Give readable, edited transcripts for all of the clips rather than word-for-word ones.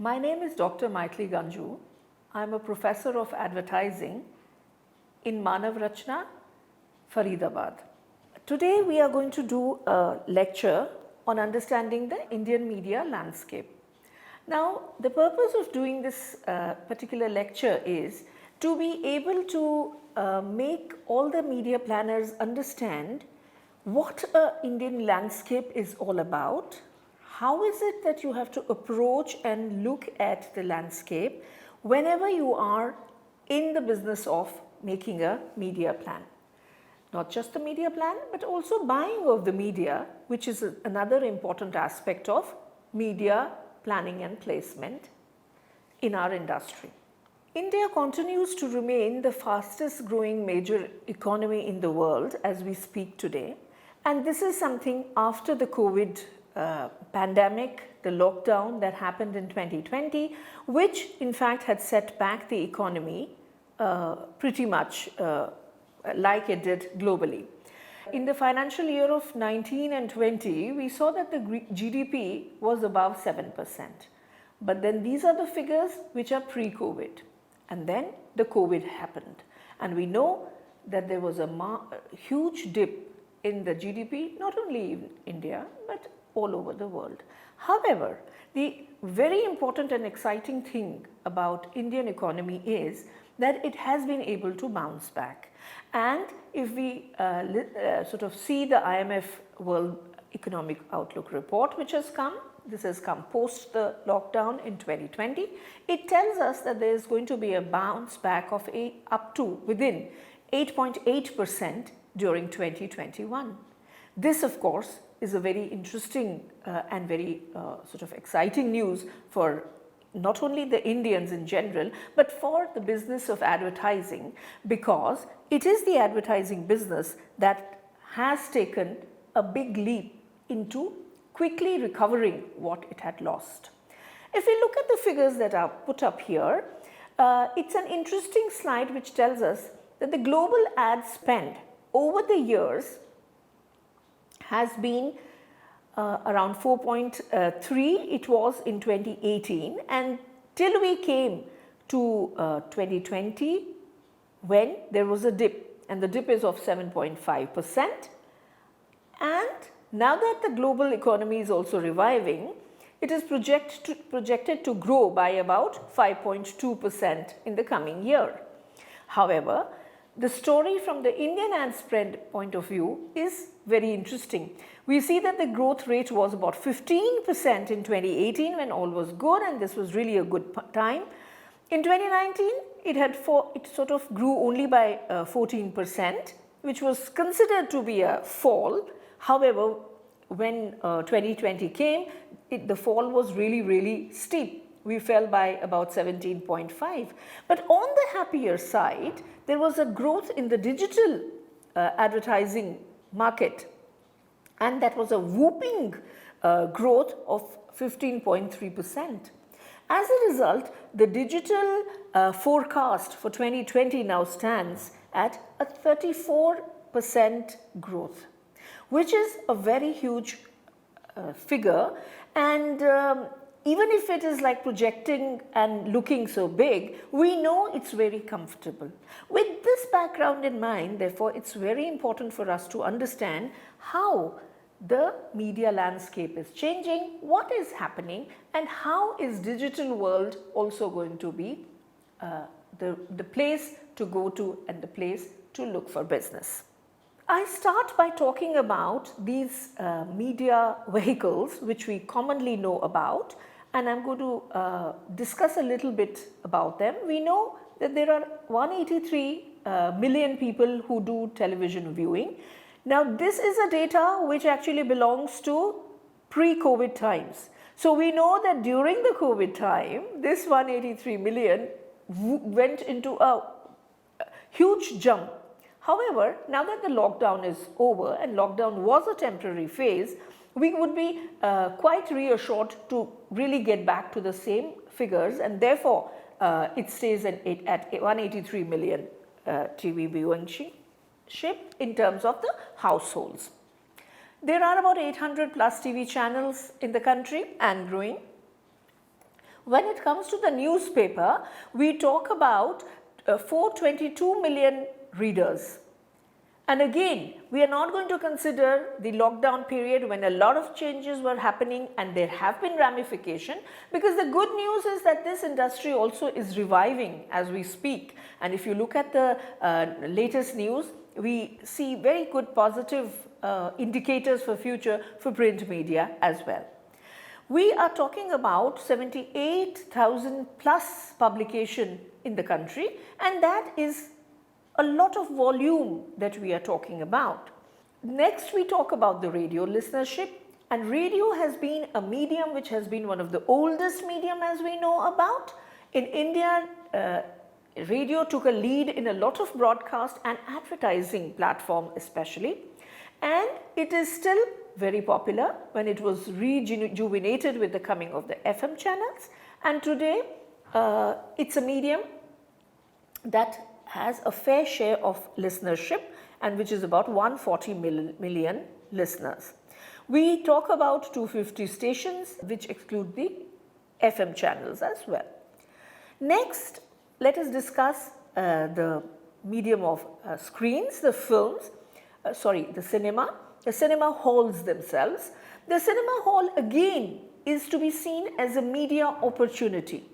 My name is Dr. Maithili Ganju. I am a professor of advertising in Manav Rachna, Faridabad. Today we are going to do a lecture on understanding the Indian media landscape. Now, the purpose of doing this particular lecture is to be able to make all the media planners understand what an Indian landscape is all about. How is it that you have to approach and look at the landscape whenever you are in the business of making a media plan? Not just the media plan, but also buying of the media, which is another important aspect of media planning and placement in our industry. India continues to remain the fastest growing major economy in the world as we speak today, and this is something after the COVID pandemic, the lockdown that happened in 2020, which in fact had set back the economy pretty much like it did globally. In the financial year of 19 and 20, we saw that the GDP was above 7%. But then these are the figures which are pre-COVID. And then the COVID happened. And we know that there was a huge dip in the GDP, not only in India, but all over the world. However, the very important and exciting thing about Indian economy is that it has been able to bounce back. And if we sort of see the IMF World Economic Outlook report, which has come, this has come post the lockdown in 2020, it tells us that there is going to be a bounce back of up to within 8.8% during 2021. This, of course, is a very interesting and very sort of exciting news for not only the Indians in general, but for the business of advertising, because it is the advertising business that has taken a big leap into quickly recovering what it had lost. If we look at the figures that are put up here, it's an interesting slide which tells us that the global ad spend over the years has been around 4.3 it was in 2018, and till we came to 2020 when there was a dip, and the dip is of 7.5%. And now that the global economy is also reviving, it is projected to grow by about 5.2% in the coming year. However, the story from the Indian ad spend point of view is very interesting. We see that the growth rate was about 15% in 2018 when all was good, and this was really a good time. In 2019, it sort of grew only by 14%, which was considered to be a fall. However, when 2020 came, the fall was really steep. We fell by about 17.5. But on the happier side, there was a growth in the digital advertising market, and that was a whooping growth of 15.3%. As a result, the digital forecast for 2020 now stands at a 34% growth, which is a very huge figure, and even if it is like projecting and looking so big, we know it's very comfortable. With this background in mind, therefore, it's very important for us to understand how the media landscape is changing, what is happening, and how is digital world also going to be the place to go to and the place to look for business. I start by talking about these media vehicles which we commonly know about, and I'm going to discuss a little bit about them. We know that there are 183 million people who do television viewing. Now, this is a data which actually belongs to pre-COVID times. So, we know that during the COVID time, this 183 million went into a huge jump. However, now that the lockdown is over, and lockdown was a temporary phase, we would be quite reassured to really get back to the same figures, and therefore it stays at 183 million TV viewing in terms of the households. There are about 800 plus TV channels in the country and growing. When it comes to the newspaper, we talk about 422 million readers. And again, we are not going to consider the lockdown period when a lot of changes were happening and there have been ramification, because the good news is that this industry also is reviving as we speak. And if you look at the latest news, we see very good positive indicators for future for print media as well. We are talking about 78,000 plus publication in the country, and that is a lot of volume that we are talking about. Next, we talk about the radio listenership, and radio has been a medium which has been one of the oldest medium as we know about. In India, radio took a lead in a lot of broadcast and advertising platform especially, and it is still very popular when it was rejuvenated with the coming of the FM channels, and today it's a medium that has a fair share of listenership, and which is about 140 million listeners. We talk about 250 stations which exclude the FM channels as well. Next, let us discuss the medium of screens, the films, the cinema halls themselves. The cinema hall again is to be seen as a media opportunity.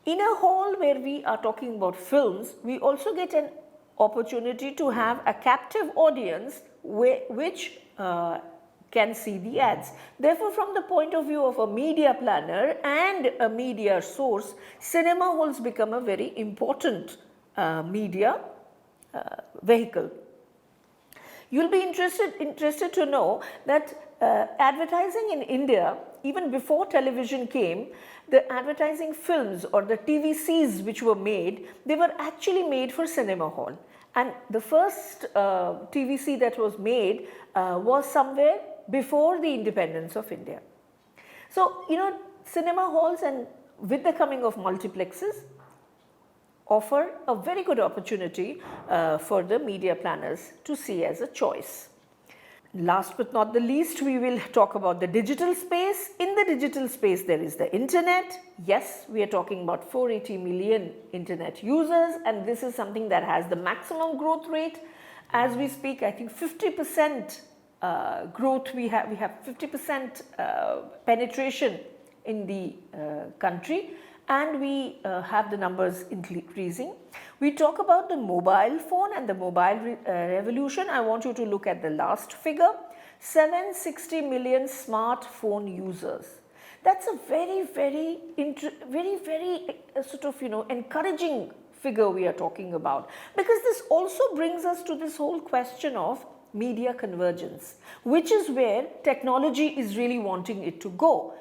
In a hall where we are talking about films, we also get an opportunity to have a captive audience which can see the ads. Therefore, from the point of view of a media planner and a media source, cinema halls become a very important media vehicle. You'll be interested to know that advertising in India, even before television came, the advertising films or the TVCs which were made, they were actually made for cinema hall. And the first TVC that was made was somewhere before the independence of India. So, cinema halls, and with the coming of multiplexes, offer a very good opportunity for the media planners to see as a choice. Last but not the least, we will talk about the digital space. In the digital space, there is the internet. Yes, we are talking about 480 million internet users, and this is something that has the maximum growth rate. As we speak, I think 50% growth, we have 50% penetration in the country, and we have the numbers increasing. We talk about the mobile phone and the mobile revolution. I want you to look at the last figure, 760 million smartphone users. That's a very encouraging figure we are talking about, because this also brings us to this whole question of media convergence, which is where technology is really wanting it to go.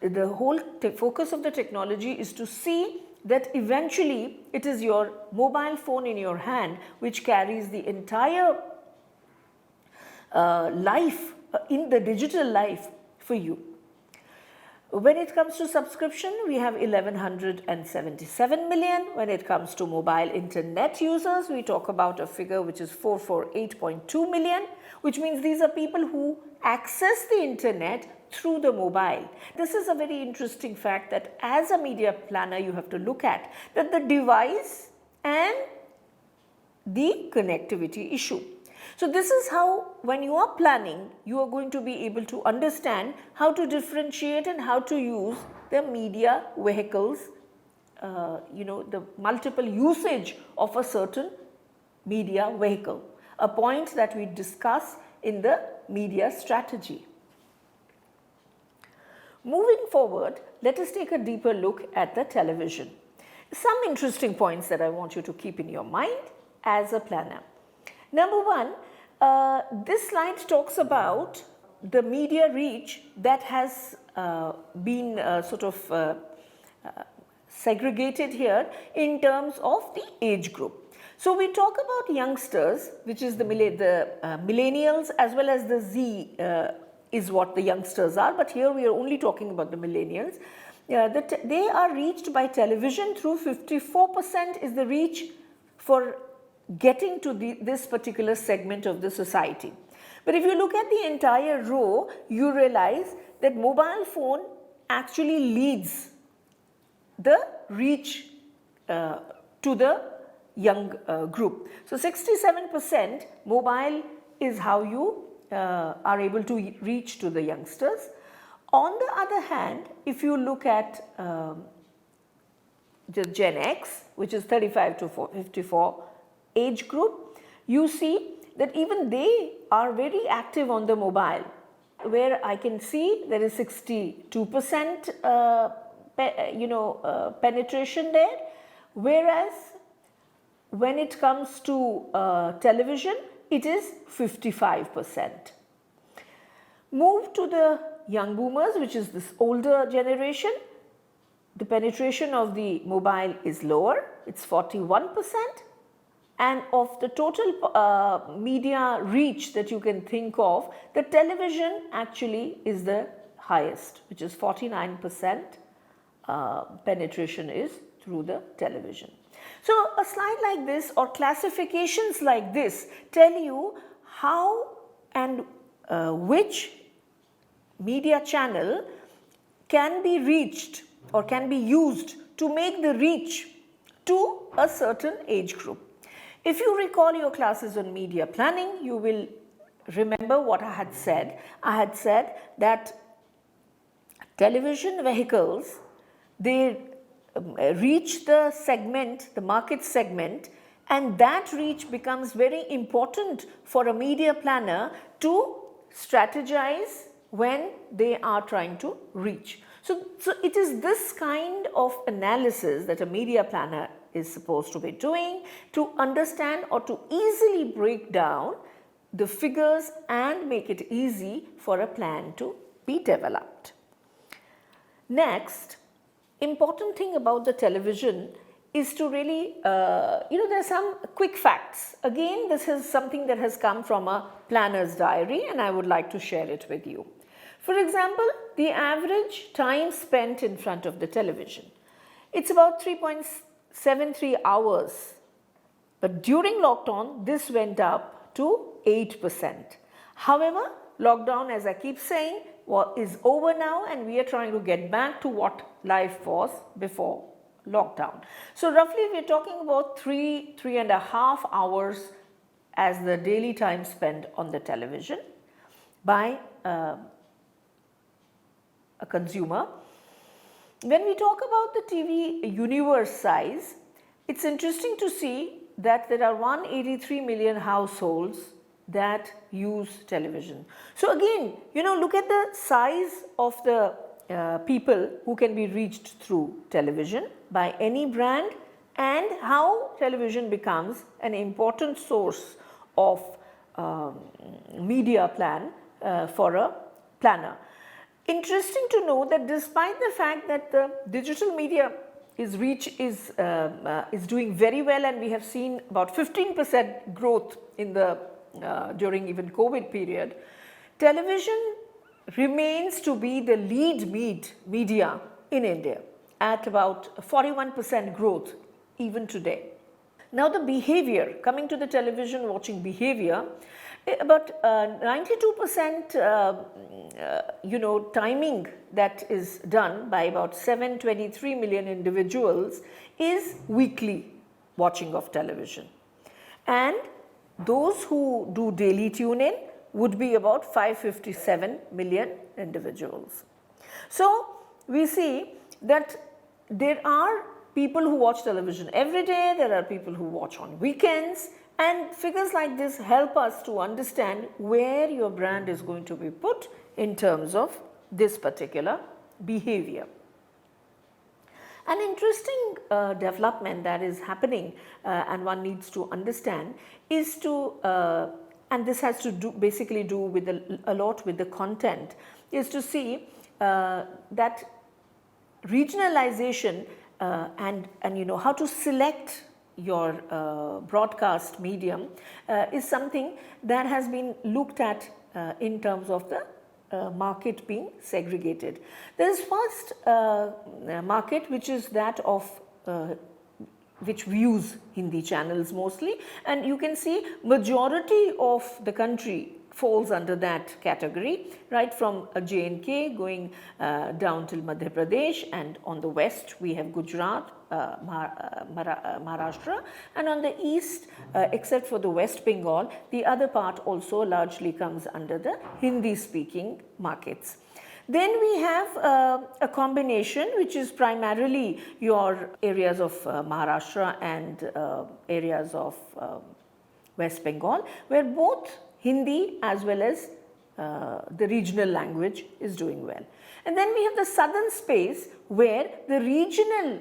The whole focus of the technology is to see that eventually it is your mobile phone in your hand which carries the entire life in the digital life for you. When it comes to subscription, we have 1177 million. When it comes to mobile internet users, we talk about a figure which is 448.2 million, which means these are people who access the internet through the mobile. This is a very interesting fact that as a media planner you have to look at, that the device and the connectivity issue. So this is how, when you are planning, you are going to be able to understand how to differentiate and how to use the media vehicles, the multiple usage of a certain media vehicle, a point that we discuss in the media strategy. Moving forward, let us take a deeper look at the television. Some interesting points that I want you to keep in your mind as a planner. Number one, this slide talks about the media reach that has been segregated here in terms of the age group. So we talk about youngsters, which is the millennials, as well as the Z is what the youngsters are, but here we are only talking about the millennials. They are reached by television through 54% is the reach for getting to this particular segment of the society. But if you look at the entire row, you realize that mobile phone actually leads the reach to the young group. So 67% mobile is how you are able to reach to the youngsters. On the other hand, if you look at the Gen X, which is 35 to 54 age group, you see that even they are very active on the mobile, where I can see there is 62% penetration there, whereas when it comes to television, it is 55%. Move to the young boomers, which is this older generation, the penetration of the mobile is lower, it's 41%, and of the total media reach that you can think of, the television actually is the highest, which is 49% penetration is through the television. So a slide like this or classifications like this tell you how and which media channel can be reached or can be used to make the reach to a certain age group. If you recall your classes on media planning, you will remember what I had said. I had said that television vehicles, they reach the segment, the market segment, and that reach becomes very important for a media planner to strategize when they are trying to reach. So it is this kind of analysis that a media planner is supposed to be doing to understand or to easily break down the figures and make it easy for a plan to be developed. Next, important thing about the television is to really, there are some quick facts. Again, this is something that has come from a planner's diary and I would like to share it with you. For example, the average time spent in front of the television, it's about 3.73 hours, but during lockdown, this went up to 8%. However, lockdown, as I keep saying, is over now and we are trying to get back to what life was before lockdown. So roughly we are talking about 3.5 hours as the daily time spent on the television by a consumer. When we talk about the TV universe size, it's interesting to see that there are 183 million households that use television. So again, look at the size of the people who can be reached through television by any brand and how television becomes an important source of media plan for a planner. Interesting to know that despite the fact that the digital media is doing very well and we have seen about 15% growth in the during even COVID period, television remains to be the lead media in India at about 41% growth even today. Now the behavior, coming to the television watching behavior, about 92% timing that is done by about 723 million individuals is weekly watching of television, and those who do daily tune in would be about 557 million individuals. So we see that there are people who watch television every day, there are people who watch on weekends, and figures like this help us to understand where your brand is going to be put in terms of this particular behavior. An interesting development that is happening and one needs to understand is to, and this has to do basically do with a lot with the content, is to see that regionalization and how to select your broadcast medium is something that has been looked at in terms of the market being segregated. There is first market which is that of which views Hindi channels mostly, and you can see majority of the country falls under that category, right from J&K going down till Madhya Pradesh, and on the west we have Gujarat, Maharashtra, and on the east, except for the West Bengal, the other part also largely comes under the Hindi speaking markets. Then we have a combination which is primarily your areas of Maharashtra and areas of West Bengal, where both Hindi as well as the regional language is doing well. And then we have the southern space where the regional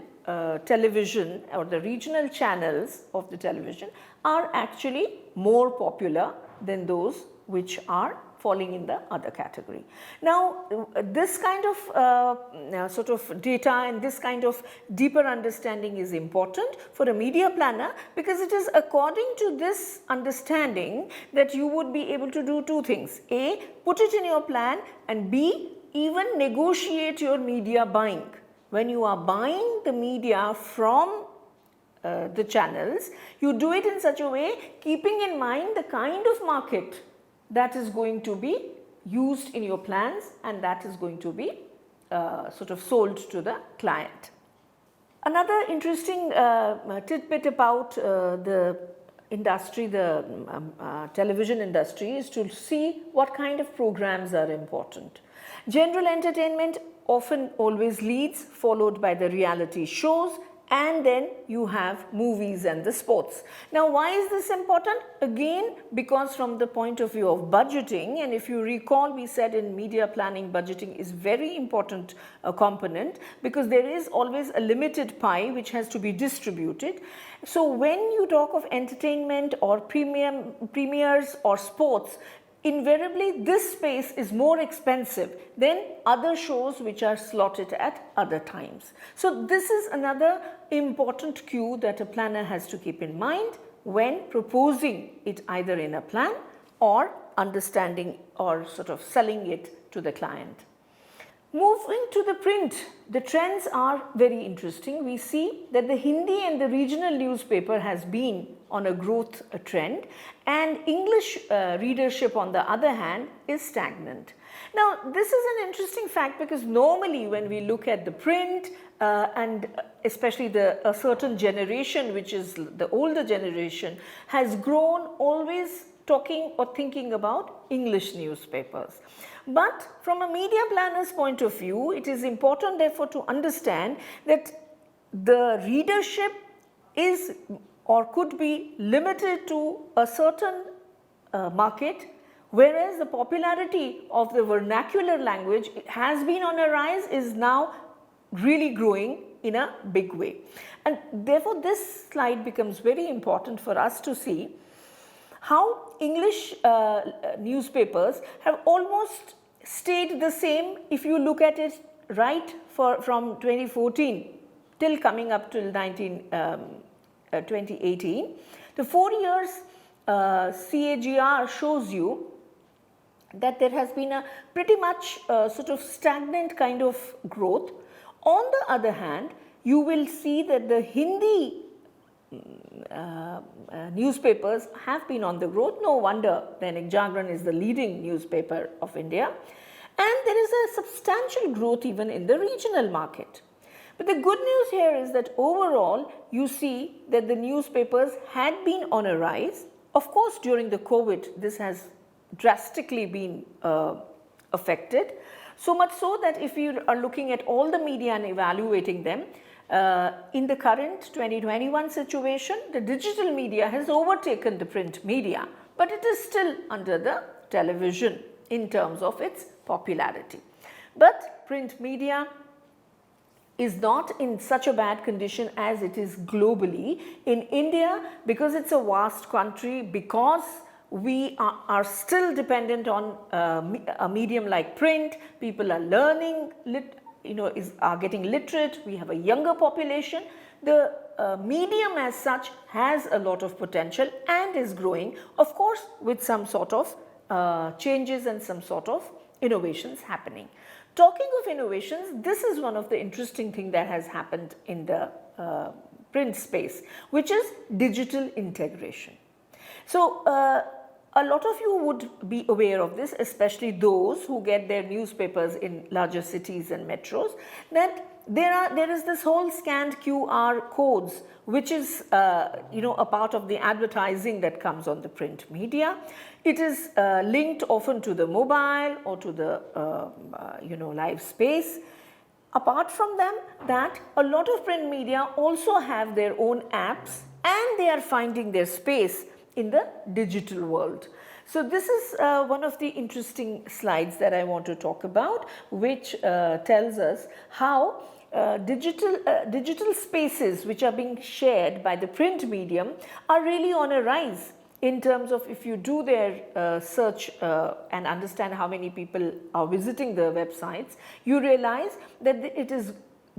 television or the regional channels of the television are actually more popular than those which are falling in the other category. Now, this kind of sort of data and this kind of deeper understanding is important for a media planner, because it is according to this understanding that you would be able to do two things: A, put it in your plan, and B, even negotiate your media buying. When you are buying the media from the channels, you do it in such a way keeping in mind the kind of market that is going to be used in your plans and that is going to be sort of sold to the client. Another interesting tidbit about the industry, the television industry, is to see what kind of programs are important. General entertainment often always leads, followed by the reality shows, and then you have movies and the sports. Now, why is this important? Again, because from the point of view of budgeting, and if you recall, we said in media planning, budgeting is very important component, because there is always a limited pie which has to be distributed. So when you talk of entertainment or premieres or sports, invariably this space is more expensive than other shows which are slotted at other times. So this is another important cue that a planner has to keep in mind when proposing it either in a plan or understanding or sort of selling it to the client. Moving to the print, the trends are very interesting. We see that the Hindi and the regional newspaper has been on a growth trend, and English readership on the other hand is stagnant. Now, this is an interesting fact, because normally when we look at the print and especially a certain generation, which is the older generation, has grown always talking or thinking about English newspapers. But from a media planner's point of view, it is important therefore to understand that the readership is or could be limited to a certain market, whereas the popularity of the vernacular language has been on a rise, is now really growing in a big way. And therefore, this slide becomes very important for us to see how English newspapers have almost stayed the same if you look at it right from 2014 till coming up till 2018. The 4 years CAGR shows you that there has been a pretty much sort of stagnant kind of growth. On the other hand, you will see that the Hindi newspapers have been on the growth. No wonder Dainik Jagran is the leading newspaper of India, and there is a substantial growth even in the regional market. But the good news here is that overall you see that the newspapers had been on a rise. Of course, during the COVID, this has drastically been affected, so much so that if you are looking at all the media and evaluating them, in the current 2021 situation, the digital media has overtaken the print media, but it is still under the television in terms of its popularity. But print media is not in such a bad condition as it is globally. In India, because it's a vast country, because we are still dependent on a medium like print, people are learning, are getting literate, we have a younger population. The medium as such has a lot of potential and is growing, of course, with some sort of changes and some sort of innovations happening. Talking of innovations, this is one of the interesting things that has happened in the print space, which is digital integration. So, a lot of you would be aware of this, especially those who get their newspapers in larger cities and metros, that there is this whole scanned QR codes, which is a part of the advertising that comes on the print media. It is linked often to the mobile or to the live space. Apart from that, a lot of print media also have their own apps, and they are finding their space in the digital world. So this is one of the interesting slides that I want to talk about, which tells us how digital spaces which are being shared by the print medium are really on a rise. In terms of, if you do their search and understand how many people are visiting the websites, you realize that it is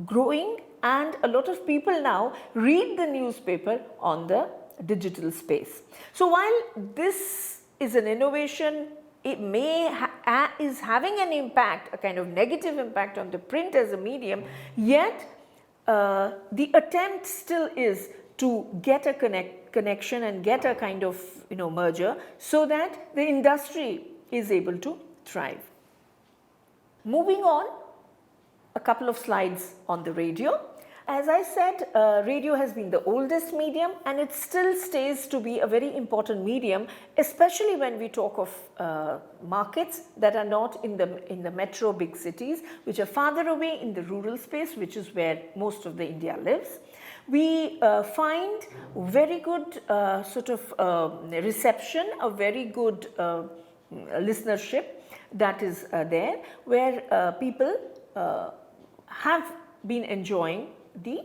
growing, and a lot of people now read the newspaper on the digital space. So while this is an innovation, it is having an impact, a kind of negative impact on the print as a medium, yet the attempt still is to get a connection and get a kind of merger, so that the industry is able to thrive. Moving on, a couple of slides on the radio. As I said, radio has been the oldest medium, and it still stays to be a very important medium, especially when we talk of markets that are not in the metro big cities, which are farther away in the rural space, which is where most of the India lives. We find very good reception, a very good listenership that is there, where people have been enjoying the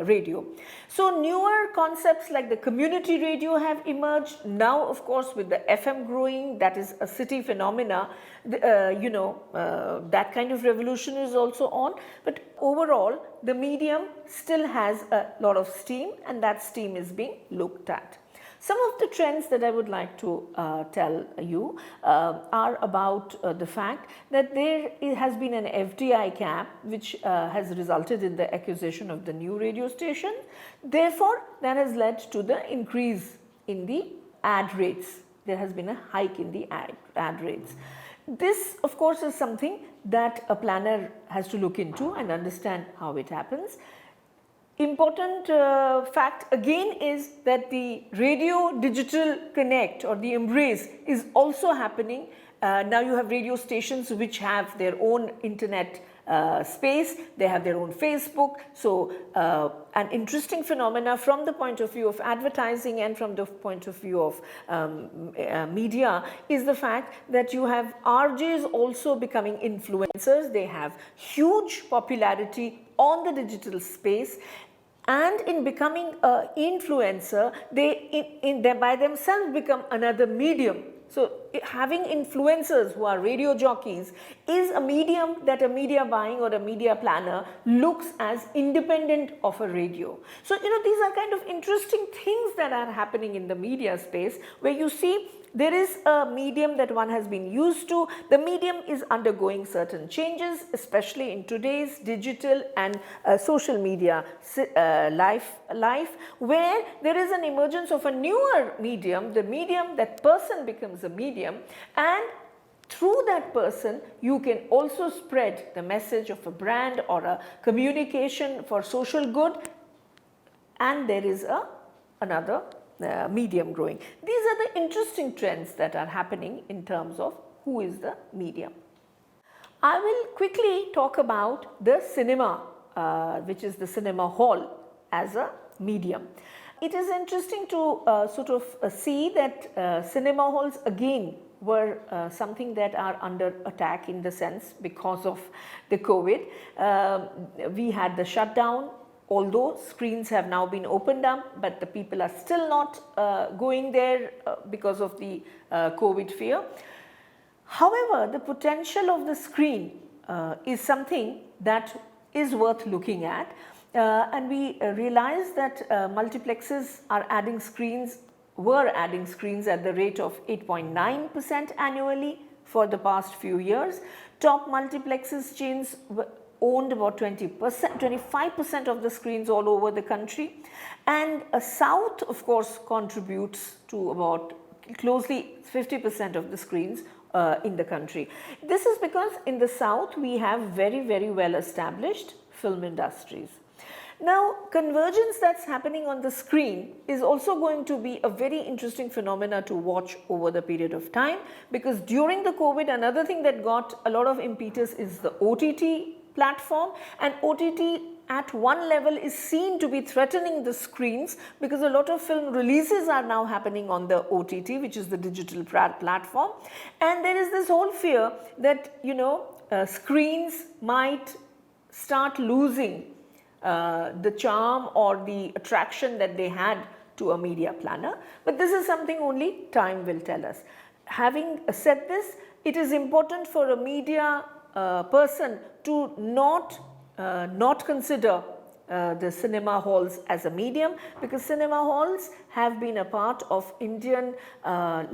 radio. So newer concepts like the community radio have emerged. Now, of course, with the FM growing, that is a city phenomena, that kind of revolution is also on. But overall, the medium still has a lot of steam, and that steam is being looked at. Some of the trends that I would like to tell you are about the fact that there has been an FDI cap, which has resulted in the acquisition of the new radio station. Therefore, that has led to the increase in the ad rates. There has been a hike in the ad rates. This, of course, is something that a planner has to look into and understand how it happens. Important fact again is that the radio digital connect, or the embrace, is also happening. Now you have radio stations which have their own internet space, they have their own Facebook. So an interesting phenomena from the point of view of advertising and from the point of view of media is the fact that you have RJs also becoming influencers. They have huge popularity on the digital space, and in becoming an influencer, they by themselves become another medium. So having influencers who are radio jockeys is a medium that a media buying or a media planner looks as independent of a radio. So these are kind of interesting things that are happening in the media space, where you see there is a medium that one has been used to. The medium is undergoing certain changes, especially in today's digital and social media life, where there is an emergence of a newer medium, the medium, that person becomes a medium, and through that person you can also spread the message of a brand or a communication for social good, and there is another medium growing. These are the interesting trends that are happening in terms of who is the medium. I will quickly talk about the cinema, which is the cinema hall as a medium. It is interesting to see that cinema halls again were something that are under attack, in the sense because of the COVID. We had the shutdown. Although screens have now been opened up, but the people are still not going there because of the COVID fear. However, the potential of the screen is something that is worth looking at, and we realize that multiplexes were adding screens at the rate of 8.9% annually for the past few years. Top multiplexes chains owned about 20%, 25% of the screens all over the country. And South, of course, contributes to about closely 50% of the screens in the country. This is because in the South we have very, very well established film industries. Now, convergence that's happening on the screen is also going to be a very interesting phenomena to watch over the period of time, because during the COVID, another thing that got a lot of impetus is the OTT platform, and OTT at one level is seen to be threatening the screens, because a lot of film releases are now happening on the OTT, which is the digital platform, and there is this whole fear that, you know, screens might start losing the charm or the attraction that they had to a media planner, but this is something only time will tell us. Having said this, it is important for a media person to not consider the cinema halls as a medium, because cinema halls have been a part of Indian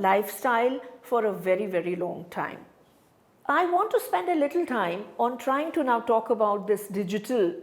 lifestyle for a very, very long time. I want to spend a little time on trying to now talk about this digital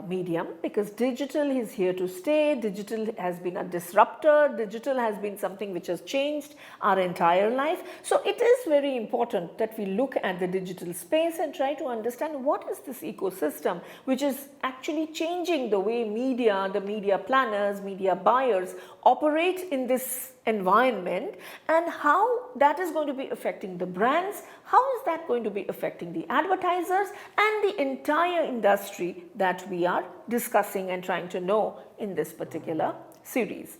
medium, because digital is here to stay. Digital has been a disruptor. Digital has been something which has changed our entire life. So it is very important that we look at the digital space and try to understand what is this ecosystem which is actually changing the way media, the media planners, media buyers operate in this environment, and how that is going to be affecting the brands, how is that going to be affecting the advertisers and the entire industry that we are discussing and trying to know in this particular series.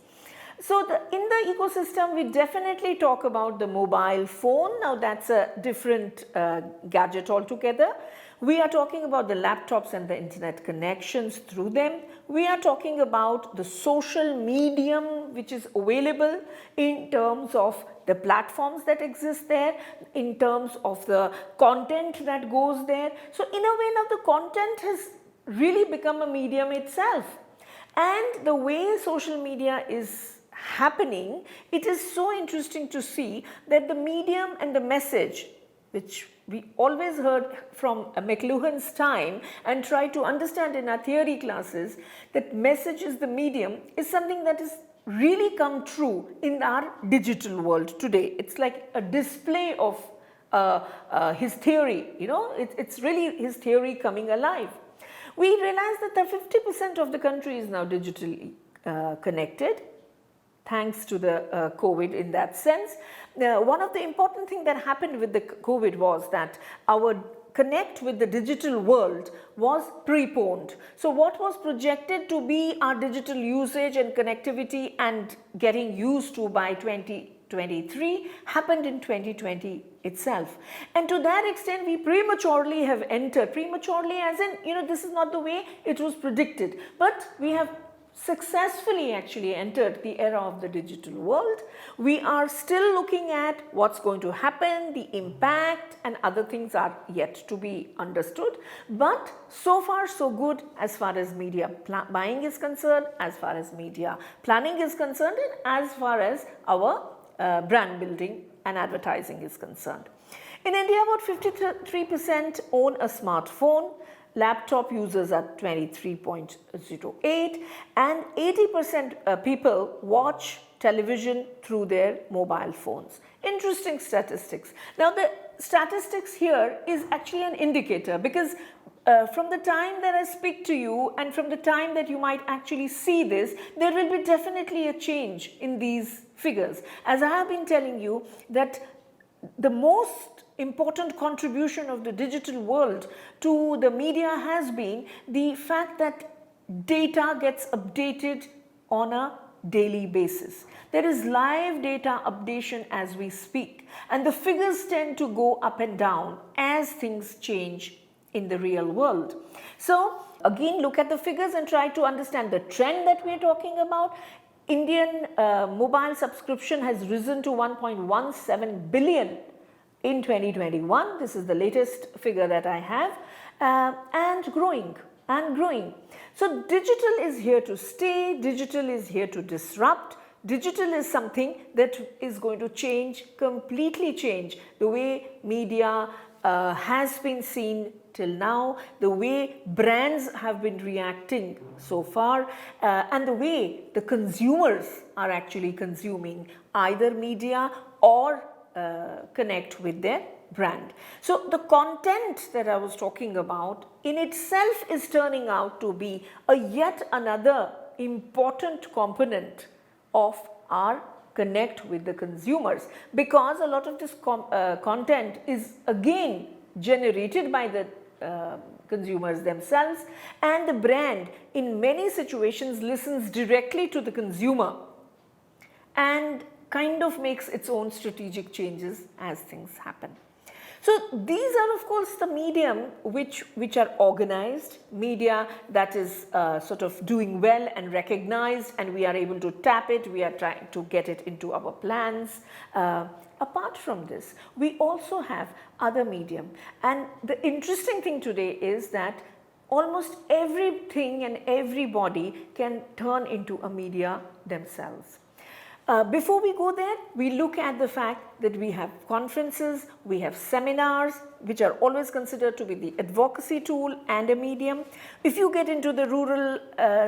So in the ecosystem, we definitely talk about the mobile phone. Now that's a different gadget altogether. We are talking about the laptops and the internet connections through them. We are talking about the social medium which is available in terms of the platforms that exist there, in terms of the content that goes there. So in a way now the content has really become a medium itself. And the way social media is happening, it is so interesting to see that the medium and the message, which we always heard from McLuhan's time and try to understand in our theory classes, that message is the medium, is something that has really come true in our digital world today. It's like a display of his theory, you know, it's really his theory coming alive. We realize that the 50% of the country is now digitally connected, thanks to the COVID in that sense. One of the important things that happened with the COVID was that our connect with the digital world was preponed. So what was projected to be our digital usage and connectivity and getting used to by 2023 happened in 2020 itself. And to that extent, we prematurely have entered, prematurely as in, you know, this is not the way it was predicted, but we have successfully actually entered the era of the digital world. We are still looking at what's going to happen, the impact and other things are yet to be understood, but so far so good as far as media buying is concerned, as far as media planning is concerned, and as far as our brand building and advertising is concerned. In India, about 53% own a smartphone. Laptop users are 23.08, and 80% people watch television through their mobile phones. Interesting statistics. Now the statistics here is actually an indicator, because from the time that I speak to you and from the time that you might actually see this, there will be definitely a change in these figures. As I have been telling you, that the most important contribution of the digital world to the media has been the fact that data gets updated on a daily basis. There is live data updation as we speak, and the figures tend to go up and down as things change in the real world. So again, look at the figures and try to understand the trend that we are talking about. Indian mobile subscription has risen to 1.17 billion in 2021. This is the latest figure that I have, and growing and growing. So digital is here to stay, digital is here to disrupt. Digital is something that is going to change, completely change the way media has been seen till now, the way brands have been reacting so far, and the way the consumers are actually consuming either media or connect with their brand. So the content that I was talking about in itself is turning out to be a yet another important component of our connect with the consumers, because a lot of this content is again generated by the consumers themselves, and the brand in many situations listens directly to the consumer and kind of makes its own strategic changes as things happen. So these are of course the medium which are organized, media that is sort of doing well and recognized, and we are able to tap it, we are trying to get it into our plans. Apart from this, we also have other medium, and the interesting thing today is that almost everything and everybody can turn into a media themselves. Before we go there, we look at the fact that we have conferences, we have seminars, which are always considered to be the advocacy tool and a medium. If you get into the rural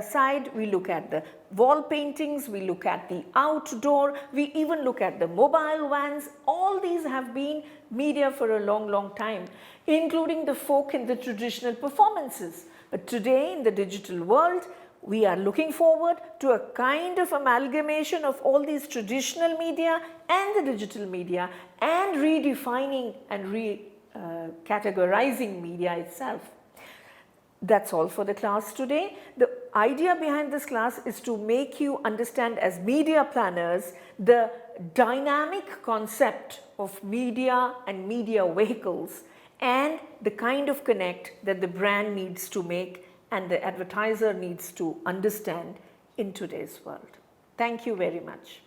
side, we look at the wall paintings, we look at the outdoor, we even look at the mobile vans. All these have been media for a long time, including the folk and the traditional performances. But today in the digital world, we are looking forward to a kind of amalgamation of all these traditional media and the digital media, and redefining and categorizing media itself. That's all for the class today. The idea behind this class is to make you understand as media planners the dynamic concept of media and media vehicles, and the kind of connect that the brand needs to make and the advertiser needs to understand in today's world. Thank you very much.